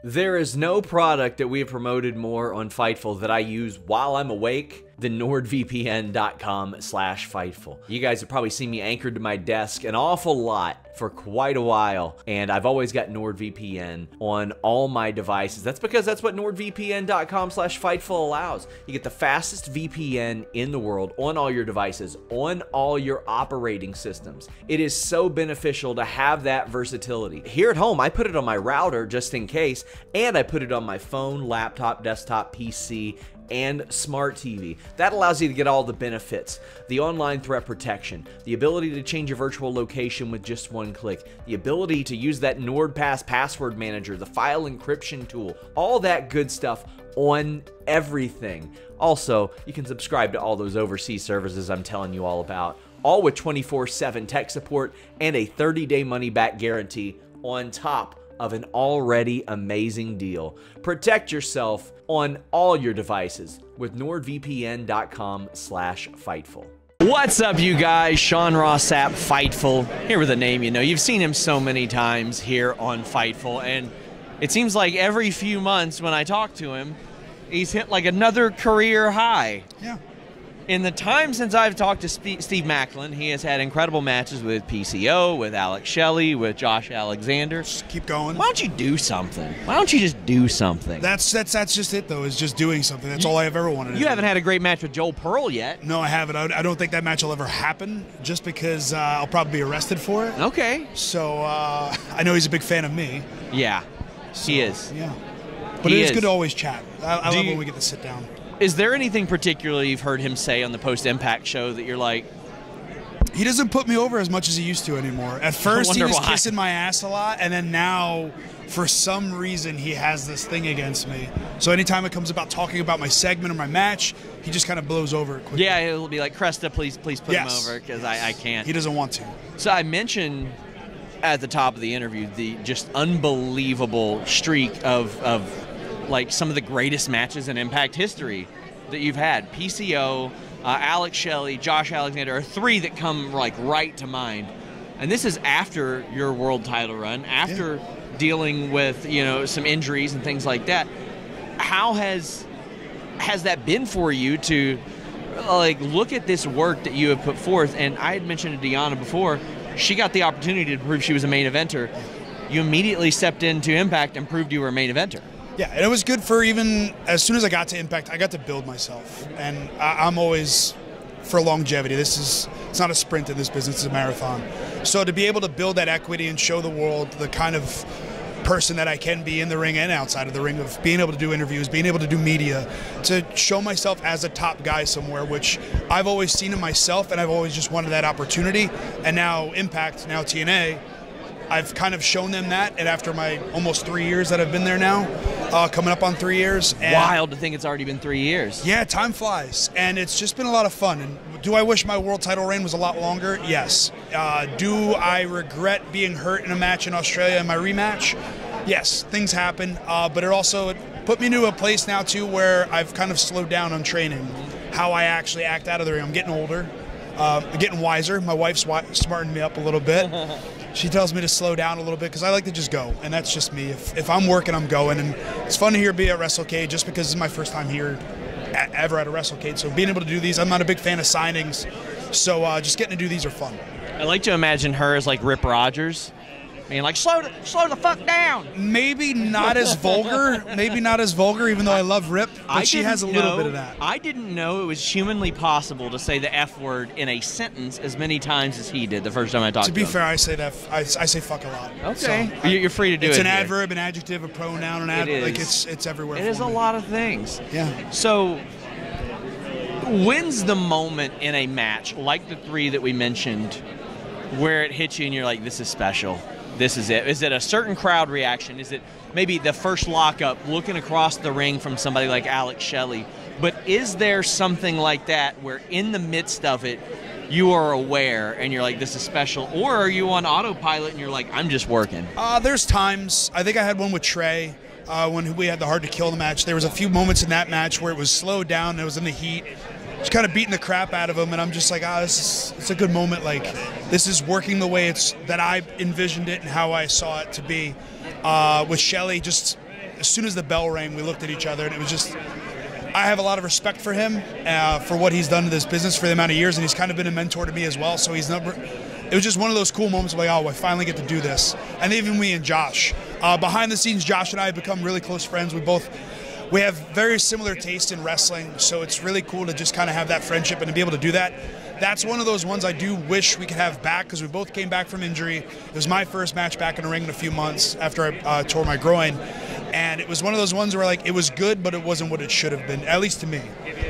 There is no product that we have promoted more on Fightful that I use while I'm awake than NordVPN.com/Fightful. You guys have probably seen me anchored to my desk an awful lot for quite a while, and I've always got NordVPN on all my devices. That's because that's what NordVPN.com/Fightful allows. You get the fastest VPN in the world on all your devices, on all your operating systems. It is so beneficial to have that versatility. Here at home, I put it on my router just in case, and I put it on my phone, laptop, desktop, PC, and smart TV. That allows you to get all the benefits. The online threat protection, the ability to change your virtual location with just one click, the ability to use that NordPass password manager, the file encryption tool, all that good stuff on everything. Also, you can subscribe to all those overseas services I'm telling you all about, all with 24/7 tech support and a 30-day money-back guarantee on top of an already amazing deal. Protect yourself on all your devices with NordVPN.com/Fightful. What's up, you guys? Sean Ross Sapp, Fightful, here with a name you know. You've seen him so many times here on Fightful, and it seems like every few months when I talk to him, he's hit like another career high. Yeah. In the time since I've talked to Steve Maclin, he has had incredible matches with PCO, with Alex Shelley, with Josh Alexander. Just keep going. Why don't you do something? Why don't you just do something? That's just it, though, is just doing something. That's all I've ever wanted to do. You haven't had a great match with Joel Pearl yet. No, I haven't. I don't think that match will ever happen, just because I'll probably be arrested for it. Okay. So I know he's a big fan of me. Yeah, so, he is. Yeah. But it is good to always chat. I love when we get to sit down. Is there anything particular you've heard him say on the post-Impact show that you're like... He doesn't put me over as much as he used to anymore. At first, he was kissing my ass a lot, and then now, for some reason, he has this thing against me. So anytime it comes about talking about my segment or my match, he just kind of blows over it quickly. Yeah, it'll be like, Cresta, please put him over, because I can't. He doesn't want to. So I mentioned at the top of the interview the just unbelievable streak of like some of the greatest matches in Impact history that you've had. PCO, Alex Shelley, Josh Alexander are three that come like right to mind. And this is after your world title run, after dealing with, you know, some injuries and things like that. How has that been for you to like look at this work that you have put forth? And I had mentioned to Deanna before, she got the opportunity to prove she was a main eventer. You immediately stepped into Impact and proved you were a main eventer. Yeah, and it was good for even as soon as I got to Impact, I got to build myself. And I'm always for longevity. It's not a sprint in this business, it's a marathon. So to be able to build that equity and show the world the kind of person that I can be in the ring and outside of the ring, of being able to do interviews, being able to do media, to show myself as a top guy somewhere, which I've always seen in myself, and I've always just wanted that opportunity. And now Impact, now TNA, I've kind of shown them that, and after my almost 3 years that I've been there now, coming up on 3 years. And wild to think it's already been 3 years. Yeah, time flies, and it's just been a lot of fun. And do I wish my world title reign was a lot longer? Yes. Do I regret being hurt in a match in Australia in my rematch? Yes, things happen, but it put me to a place now, too, where I've kind of slowed down on training, how I actually act out of the ring. I'm getting older, getting wiser. My wife's smartened me up a little bit. She tells me to slow down a little bit because I like to just go, and that's just me. If I'm working, I'm going, and it's fun to be at Wrestlecade just because this is my first time here ever at a Wrestlecade. So being able to do these, I'm not a big fan of signings, so just getting to do these are fun. I like to imagine her as like Rip Rogers. I mean, like, slow the fuck down. Maybe not as vulgar. Maybe not as vulgar, even though I love Rip. But she has a little bit of that. I didn't know it was humanly possible to say the F word in a sentence as many times as he did the first time I talked to him. To be fair, I say that. I say fuck a lot. Okay. So you're free to do it. It's an adverb, an adjective, a pronoun, an adverb. Like it's everywhere. It is a lot of things. Yeah. So, when's the moment in a match, like the three that we mentioned, where it hits you and you're like, this is special? This is it. Is it a certain crowd reaction? Is it maybe the first lockup, looking across the ring from somebody like Alex Shelley? But is there something like that where in the midst of it, you are aware and you're like, this is special? Or are you on autopilot and you're like, I'm just working? There's times. I think I had one with Trey when we had the Hard to Kill match. There was a few moments in that match where it was slowed down and it was in the heat. Just kind of beating the crap out of him, and I'm just like, it's a good moment. Like, this is working the way that I envisioned it and how I saw it to be. With Shelley, just as soon as the bell rang, we looked at each other, and it was just, I have a lot of respect for him, for what he's done to this business for the amount of years, and he's kind of been a mentor to me as well. So it was just one of those cool moments of like, oh, I finally get to do this. And even me and Josh. Behind the scenes, Josh and I have become really close friends. We have very similar taste in wrestling, so it's really cool to just kind of have that friendship and to be able to do that. That's one of those ones I do wish we could have back, because we both came back from injury. It was my first match back in the ring in a few months after I tore my groin. And it was one of those ones where, like, it was good, but it wasn't what it should have been, at least to me.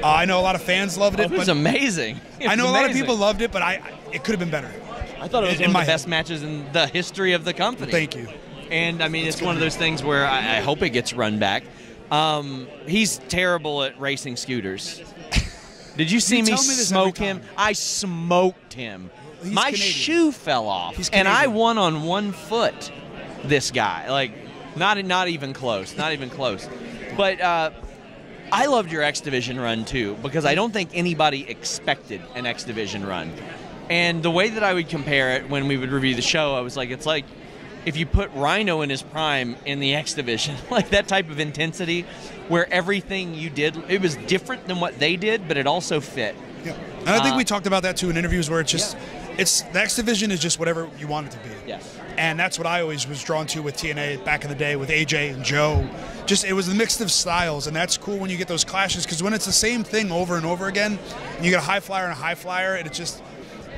I know a lot of fans loved it. It was amazing. I know a lot of people loved it, but it could have been better. I thought it was one of the best matches in the history of the company. Thank you. And, I mean, it's one of those things where I hope it gets run back. He's terrible at racing scooters. Did you see me smoke him? I smoked him. My shoe fell off, and I won on 1 foot. This guy, like, not even close, not even close. But I loved your X Division run too, because I don't think anybody expected an X Division run. And the way that I would compare it when we would review the show, I was like, it's like if you put Rhino in his prime in the X Division, like that type of intensity, where everything you did, it was different than what they did, but it also fit. Yeah, and I think we talked about that too in interviews, where it's just, the X Division is just whatever you want it to be. Yes. And that's what I always was drawn to with TNA back in the day with AJ and Joe. Just, it was a mix of styles, and that's cool when you get those clashes, because when it's the same thing over and over again, and you get a high flyer and a high flyer, and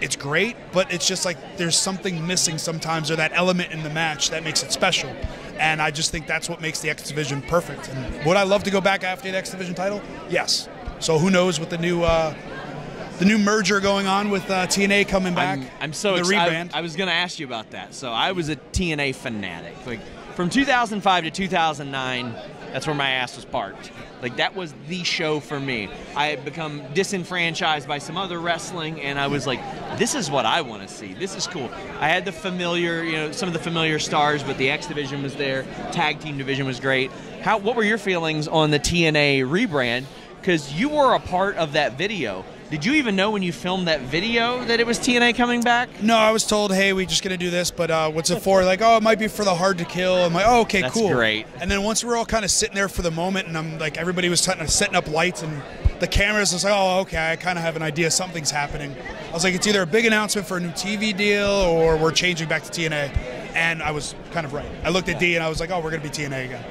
it's great, but it's just like there's something missing sometimes, or that element in the match that makes it special. And I just think that's what makes the X Division perfect. And would I love to go back after the X Division title? Yes. So who knows with the new merger going on with TNA coming back. I'm so excited. I was going to ask you about that. So I was a TNA fanatic. Like from 2005 to 2009, that's where my ass was parked. Like that was the show for me. I had become disenfranchised by some other wrestling, and I was like, this is what I want to see. This is cool. I had the familiar, some of the familiar stars, but the X Division was there. Tag team division was great. What were your feelings on the TNA rebrand? Because you were a part of that video. Did you even know when you filmed that video that it was TNA coming back? No, I was told, hey, we're just going to do this, but what's it for? Like, oh, it might be for the Hard to Kill. I'm like, oh, okay, cool. That's great. And then once we're all kind of sitting there for the moment, and I'm like, everybody was setting up lights and the cameras, I was like, oh, okay, I kind of have an idea something's happening. I was like, it's either a big announcement for a new TV deal or we're changing back to TNA. And I was kind of right. I looked at D and I was like, oh, we're going to be TNA again.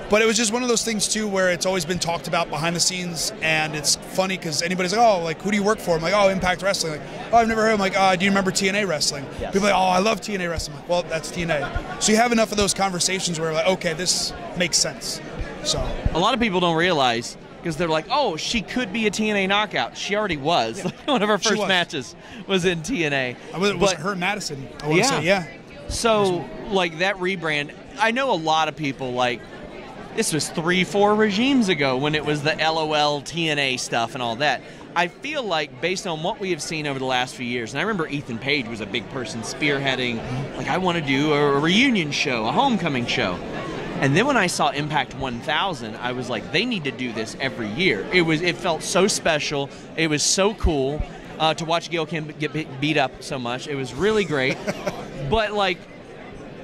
But it was just one of those things, too, where it's always been talked about behind the scenes, and it's funny because anybody's like, oh, like, who do you work for? I'm like, oh, Impact Wrestling. Like, oh, I've never heard. I'm like, do you remember TNA Wrestling? Yes. People are like, oh, I love TNA Wrestling. I'm like, well, that's TNA. So you have enough of those conversations where like, okay, this makes sense. So a lot of people don't realize, because they're like, oh, she could be a TNA knockout. She already was. Yeah. One of her first matches was in TNA. Was it her in Madison? I want to say, yeah. So, like, that rebrand, I know a lot of people, like, this was 3-4 regimes ago when it was the LOL TNA stuff and all that. I feel like based on what we have seen over the last few years, and I remember Ethan Page was a big person spearheading, like, I want to do a reunion show, a homecoming show. And then when I saw Impact 1000, I was like, they need to do this every year. It felt so special. It was so cool to watch Gail Kim get beat up so much. It was really great. But, like,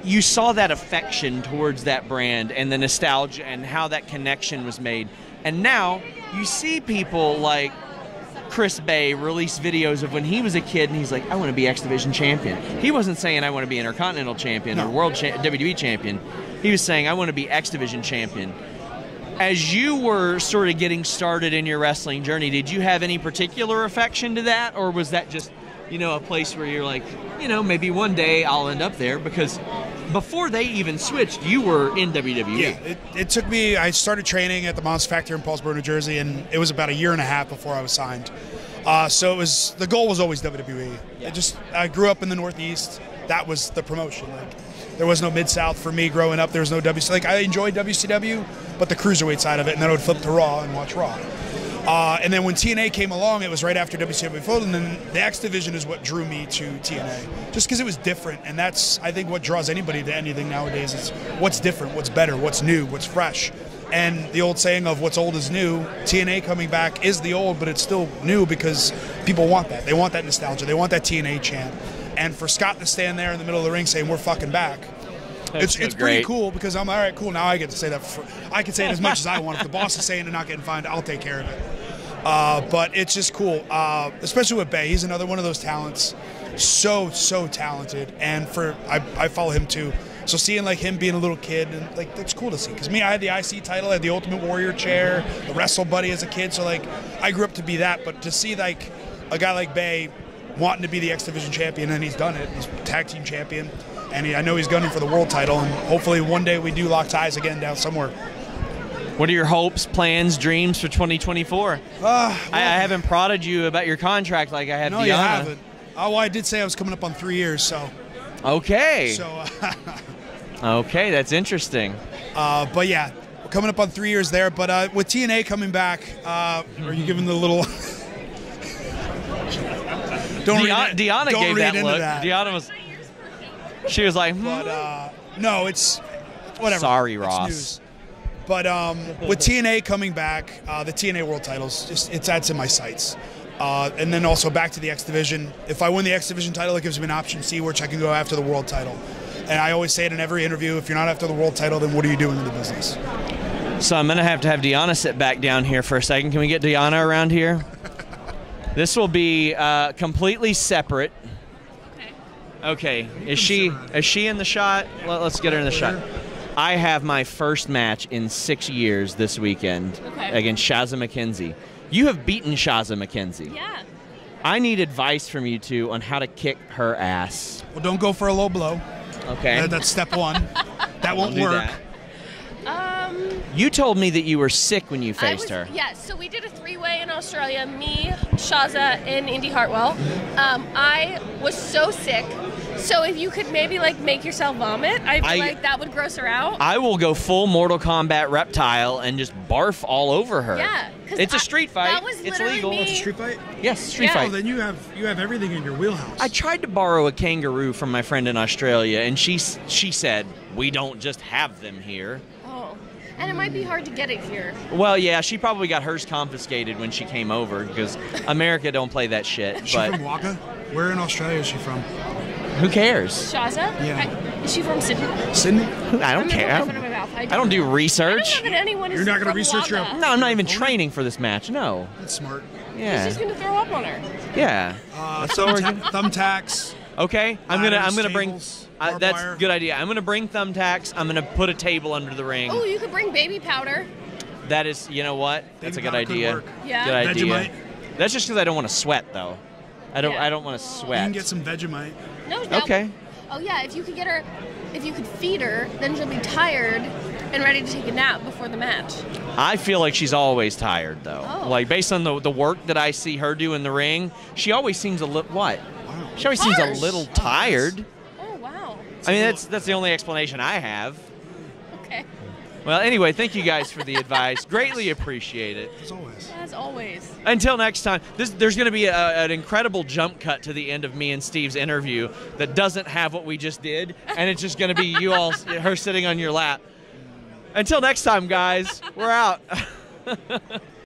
you saw that affection towards that brand and the nostalgia and how that connection was made. And now you see people like Chris Bay release videos of when he was a kid and he's like, I want to be X Division champion. He wasn't saying I want to be Intercontinental champion or World WWE champion. He was saying I want to be X Division champion. As you were sort of getting started in your wrestling journey, did you have any particular affection to that, or was that just, a place where you're like, maybe one day I'll end up there? Because before they even switched, you were in WWE. Yeah, it took me, I started training at the Monster Factory in Paulsboro, New Jersey, and it was about a year and a half before I was signed. So the goal was always WWE. Yeah. I grew up in the Northeast. That was the promotion. Like, there was no Mid-South for me growing up. There was no WCW. Like, I enjoyed WCW, but the cruiserweight side of it, and then I would flip to Raw and watch Raw. And then when TNA came along, it was right after WCW folded, and then the X Division is what drew me to TNA, just because it was different, and that's, I think, what draws anybody to anything nowadays is what's different, what's better, what's new, what's fresh. And the old saying of what's old is new, TNA coming back is the old, but it's still new because people want that. They want that nostalgia. They want that TNA chant. And for Scott to stand there in the middle of the ring saying, we're fucking back, It's so pretty great. cool because I'm all right. Cool. Now I get to say that. I can say it as much as I want. If the boss is saying it and not getting fined, I'll take care of it. But it's just cool, especially with Bay. He's another one of those talents. So talented, and I follow him too. So seeing like him being a little kid, and like that's cool to see. Because me, I had the IC title, I had the Ultimate Warrior chair, the Wrestle Buddy as a kid. So like I grew up to be that. But to see like a guy like Bay wanting to be the X Division champion, and he's done it. He's tag team champion, and I know he's gunning for the world title. And hopefully one day we do lock ties again down somewhere. What are your hopes, plans, dreams for 2024? Well, I haven't prodded you about your contract like I had no, Deanna. you haven't. Oh, well, I did say I was coming up on 3 years, so. Okay. So. Okay, that's interesting. But yeah, we're coming up on 3 years there. But with TNA coming back, are you giving the little? Deanna don't gave read that into look. that. Deanna was. She was like, But no, it's whatever. Sorry, It's Ross. news. But with TNA coming back, the TNA World Titles, that's in my sights. And then also back to the X Division. If I win the X Division title, it gives me an option C, which I can go after the World Title. And I always say it in every interview: if you're not after the World Title, then what are you doing in the business? So I'm going to have Deanna sit back down here for a second. Can we get Deanna around here? This will be completely separate. Okay. Is she in the shot? Let's get her in the shot. I have my first match in 6 years this weekend against Shazza McKenzie. You have beaten Shazza McKenzie. Yeah. I need advice from you two on how to kick her ass. Well, don't go for a low blow. Okay. That's step one. That won't do work. that. You told me that you were sick when you faced her. Yeah, so we did a 3-way in Australia, me, Shazza, and Indy Hartwell. I was so sick. So if you could maybe like make yourself vomit, I feel like that would gross her out. I will go full Mortal Kombat reptile and just barf all over her. Yeah. It's a street fight. That was it's literally legal. me. It's a street fight? Yes, street Yeah. fight. Oh, then you have everything in your wheelhouse. I tried to borrow a kangaroo from my friend in Australia, and she said, we don't just have them here. Oh. And it might be hard to get it here. Well, yeah, she probably got hers confiscated when she came over, because America don't play that shit. Is she But from Waka? Where in Australia is she from? who cares? Shazza? Yeah. Is she from Sydney? Sydney? I don't I'm care. gonna put my foot in my mouth. I don't do research. I don't know that anyone is You're not gonna from research your- Waka. No, I'm not even training for this match. No. That's smart. Yeah. She's gonna throw up on her. Yeah. Thumbtacks. Okay. I'm gonna bring. tables, barbed That's wire. a good idea. I'm gonna bring thumbtacks. I'm gonna put a table under the ring. Oh, you could bring baby powder. That is, you know what? That's a good powder could idea. work. Yeah. Good idea. Vegemite. That's just because I don't want to sweat, though. I don't. Yeah. I don't want to You sweat. can get some Vegemite. No, that Okay. Oh yeah, if you could get her, if you could feed her, then she'll be tired and ready to take a nap before the match. I feel like she's always tired, though. Oh. Like based on the work that I see her do in the ring, she always seems a little what? Wow. She always seems a Harsh. little tired. Oh wow. I mean, that's the only explanation I have. Okay. Well, anyway, thank you guys for the advice. Greatly appreciate it. As always. As always. Until next time, there's going to be an incredible jump cut to the end of me and Steve's interview that doesn't have what we just did, and it's just going to be you all, her sitting on your lap. Until next time, guys, we're out.